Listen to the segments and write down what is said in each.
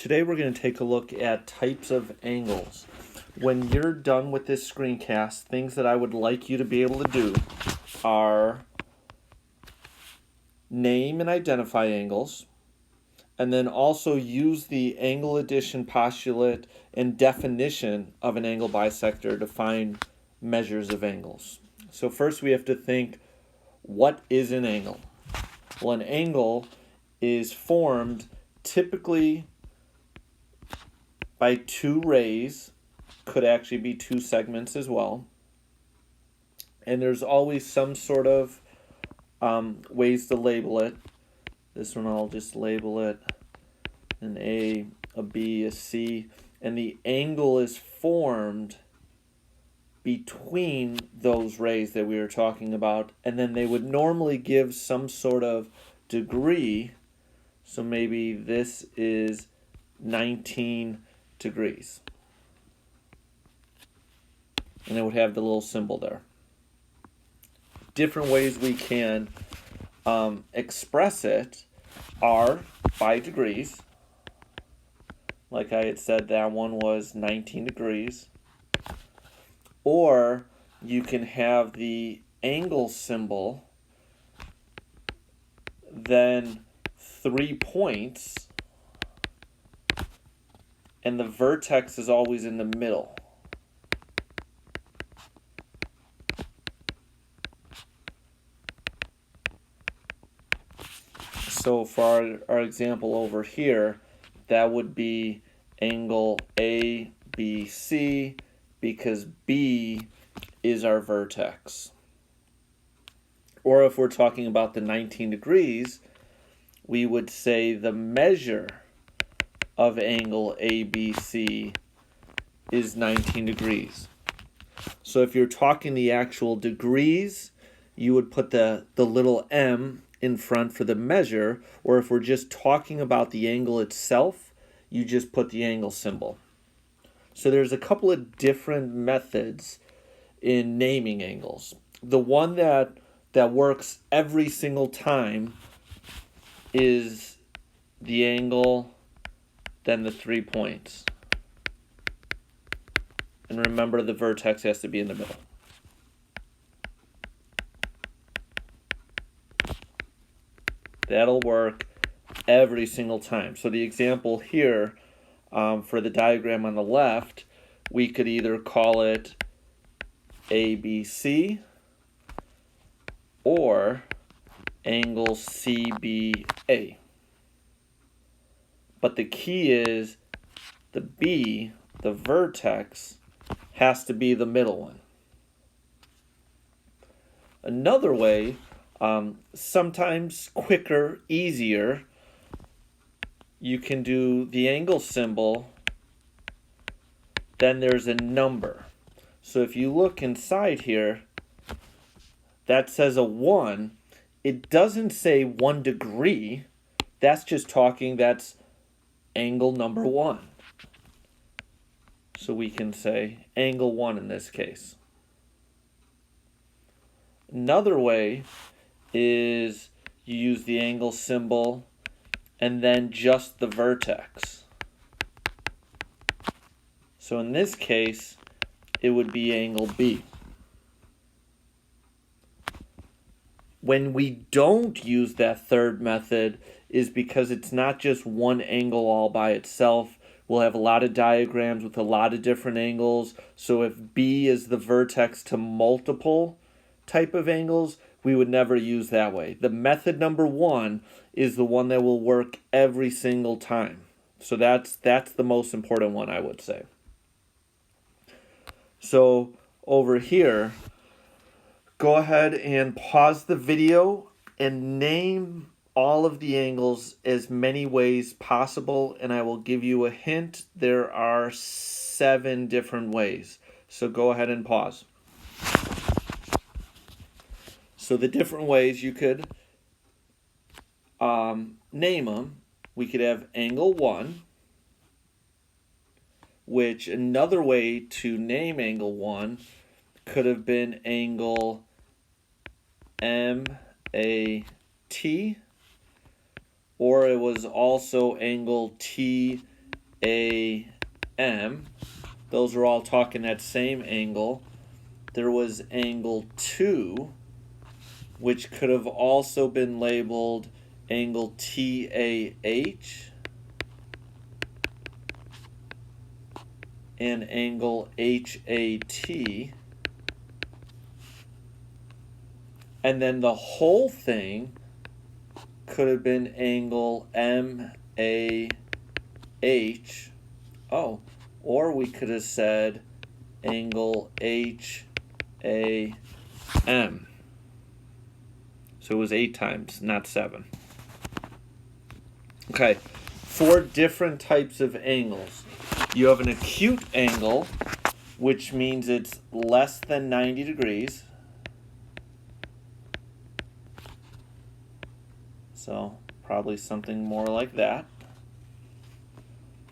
Today we're going to take a look at types of angles. When you're done with this screencast, things that I would like you to be able to do are name and identify angles, and then also use the angle addition postulate and definition of an angle bisector to find measures of angles. So first we have to think, what is an angle? Well, an angle is formed typically by two rays, could actually be two segments as well. And there's always some sort of ways to label it. This one I'll just label it an A, a B, a C. And the angle is formed between those rays that we were talking about. And then they would normally give some sort of degree. So maybe this is 19 degrees. And it would have the little symbol there. Different ways we can express it are by degrees. Like I had said, that one was 19 degrees. Or you can have the angle symbol, then 3 points, and the vertex is always in the middle. So for our example over here, that would be angle ABC, because B is our vertex. Or if we're talking about the 19 degrees, we would say the measure of angle ABC is 19 degrees. So if you're talking the actual degrees, you would put the little m in front for the measure, or if we're just talking about the angle itself, you just put the angle symbol. So there's a couple of different methods in naming angles. The one that works every single time is the angle, then the 3 points. And remember, the vertex has to be in the middle. That'll work every single time. So the example here, for the diagram on the left, we could either call it ABC or angle CBA. But the key is the B, the vertex, has to be the middle one. Another way, sometimes quicker, easier, you can do the angle symbol, then there's a number. So if you look inside here, that says a 1. It doesn't say 1 degree. That's just talking, that's angle number 1. So we can say angle 1 in this case. Another way is you use the angle symbol and then just the vertex. So in this case, it would be angle B. When we don't use that third method is because it's not just one angle all by itself. We'll have a lot of diagrams with a lot of different angles. So if B is the vertex to multiple type of angles, we would never use that way. The method number 1 is the one that will work every single time. So that's the most important one, I would say. So over here, go ahead and pause the video and name all of the angles as many ways possible, and I will give you a hint. There are 7 different ways. So go ahead and pause. So the different ways you could name them, we could have angle 1, which another way to name angle 1 could have been angle MAT, or it was also angle TAB. AM. Those are all talking that same angle. There was angle 2, which could have also been labeled angle TAH and angle HAT. And then the whole thing could have been angle MAH. Oh, or we could have said angle HAM. So it was 8 times, not 7. Okay, 4 different types of angles. You have an acute angle, which means it's less than 90 degrees. So probably something more like that.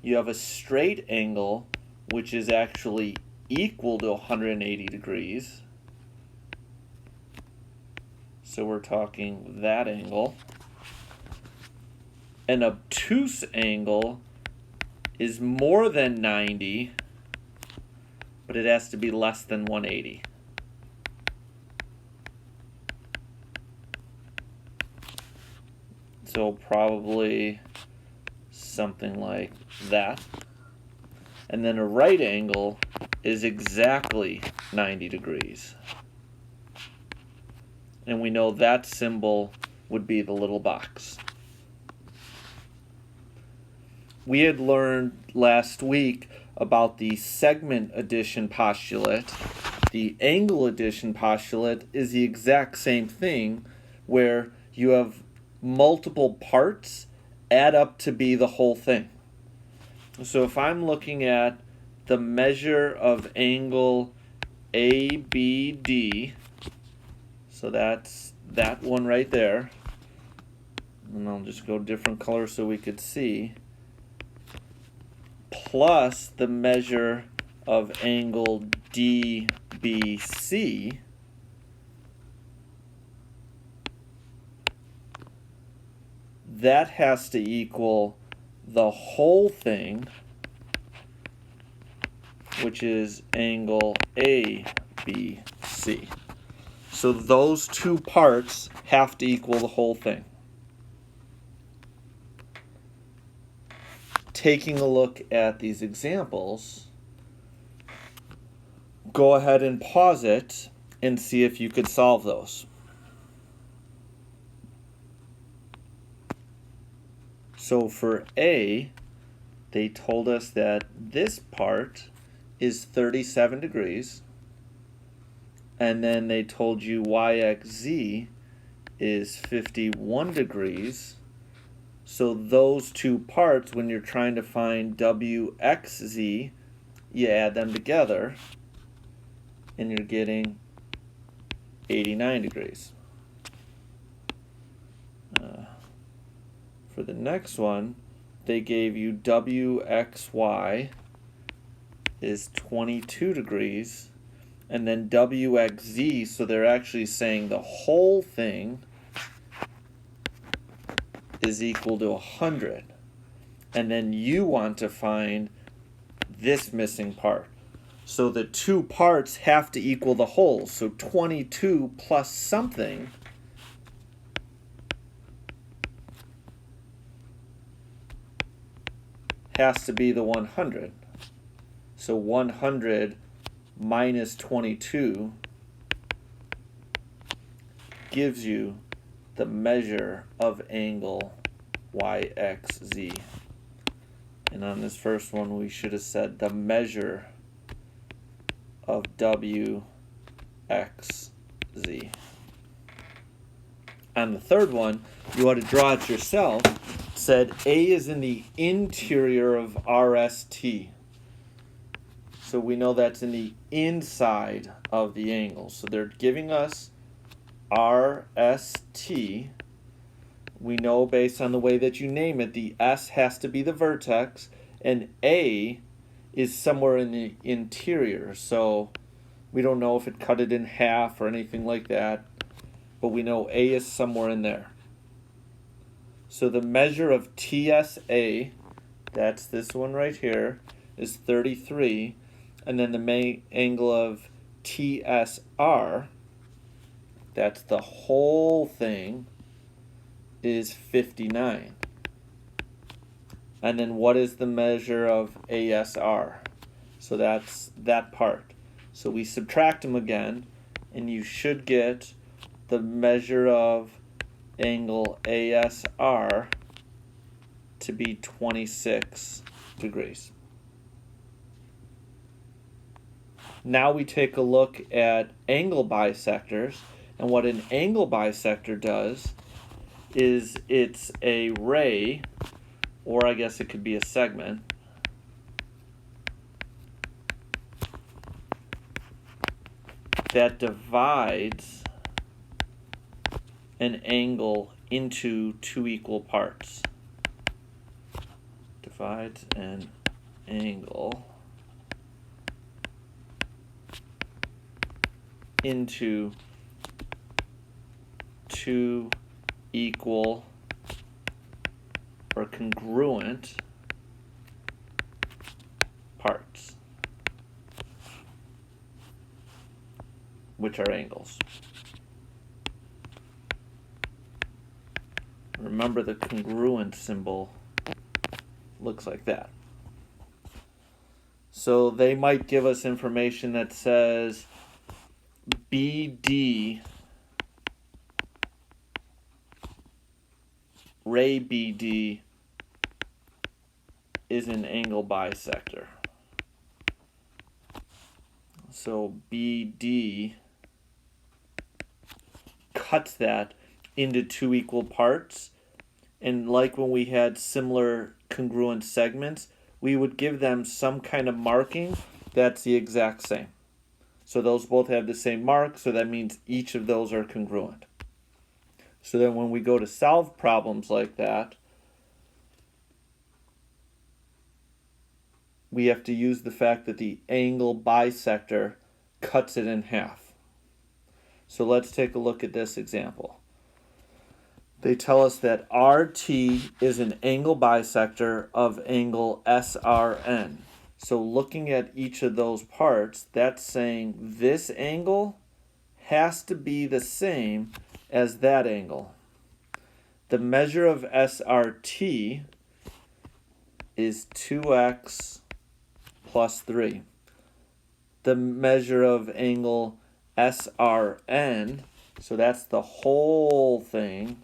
You have a straight angle, which is actually equal to 180 degrees. So we're talking that angle. An obtuse angle is more than 90, but it has to be less than 180. So probably something like that. And then a right angle is exactly 90 degrees. And we know that symbol would be the little box. We had learned last week about the segment addition postulate. The angle addition postulate is the exact same thing, where you have multiple parts add up to be the whole thing. So if I'm looking at the measure of angle ABD, so that's that one right there, and I'll just go different color so we could see, plus the measure of angle DBC, that has to equal the whole thing, which is angle ABC. So those 2 parts have to equal the whole thing. Taking a look at these examples, go ahead and pause it and see if you could solve those. So for A, they told us that this part is 37 degrees, and then they told you YXZ is 51 degrees. So those 2 parts, when you're trying to find WXZ, you add them together, and you're getting 89 degrees. For the next one, they gave you WXY is 22 degrees, and then WXZ, so they're actually saying the whole thing is equal to 100. And then you want to find this missing part. So the 2 parts have to equal the whole. So 22 plus something has to be the 100. So 100 minus 22 gives you the measure of angle YXZ. And on this first one, we should have said the measure of WXZ. On the third one, you ought to draw it yourself. Said A is in the interior of RST. So we know that's in the inside of the angle. So they're giving us RST. We know based on the way that you name it, the S has to be the vertex, and A is somewhere in the interior. So we don't know if it cut it in half or anything like that, but we know A is somewhere in there. So the measure of TSA that's this one right here, is 33. And then the main angle of TSR, that's the whole thing, is 59. And then what is the measure of ASR? So that's that part. So we subtract them again, and you should get the measure of angle ASR to be 26 degrees. Now we take a look at angle bisectors, and what an angle bisector does is it's a ray, or I guess it could be a segment, that divides an angle into two equal parts. Divides an angle into two equal or congruent parts, which are angles. Remember, the congruent symbol looks like that. So they might give us information that says BD, ray BD is an angle bisector. So BD cuts that into two equal parts, and like when we had similar congruent segments, we would give them some kind of marking that's the exact same. So those both have the same mark, so that means each of those are congruent. So then when we go to solve problems like that, we have to use the fact that the angle bisector cuts it in half. So let's take a look at this example. They tell us that RT is an angle bisector of angle SRN. So looking at each of those parts, that's saying this angle has to be the same as that angle. The measure of SRT is 2x plus 3. The measure of angle SRN, so that's the whole thing,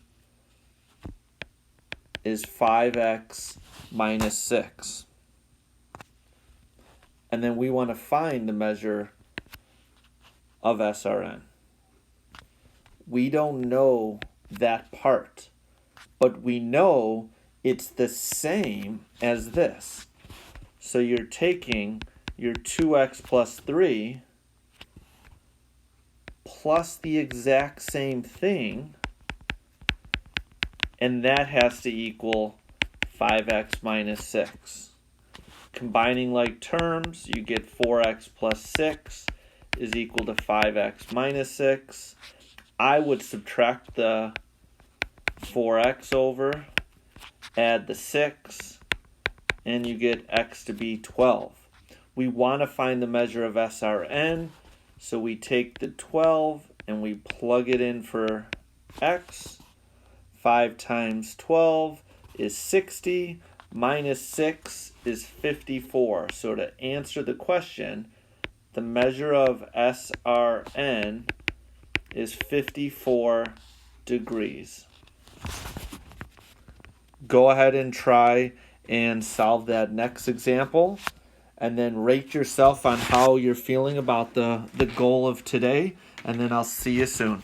is 5x minus 6. And then we want to find the measure of SRN. We don't know that part, but we know it's the same as this. So you're taking your 2x plus 3 plus the exact same thing, and that has to equal 5x minus 6. Combining like terms, you get 4x plus 6 is equal to 5x minus 6. I would subtract the 4x over, add the 6, and you get x to be 12. We want to find the measure of SRN, so we take the 12 and we plug it in for x. 5 times 12 is 60, minus 6 is 54. So to answer the question, the measure of SRN is 54 degrees. Go ahead and try and solve that next example, and then rate yourself on how you're feeling about the goal of today, and then I'll see you soon.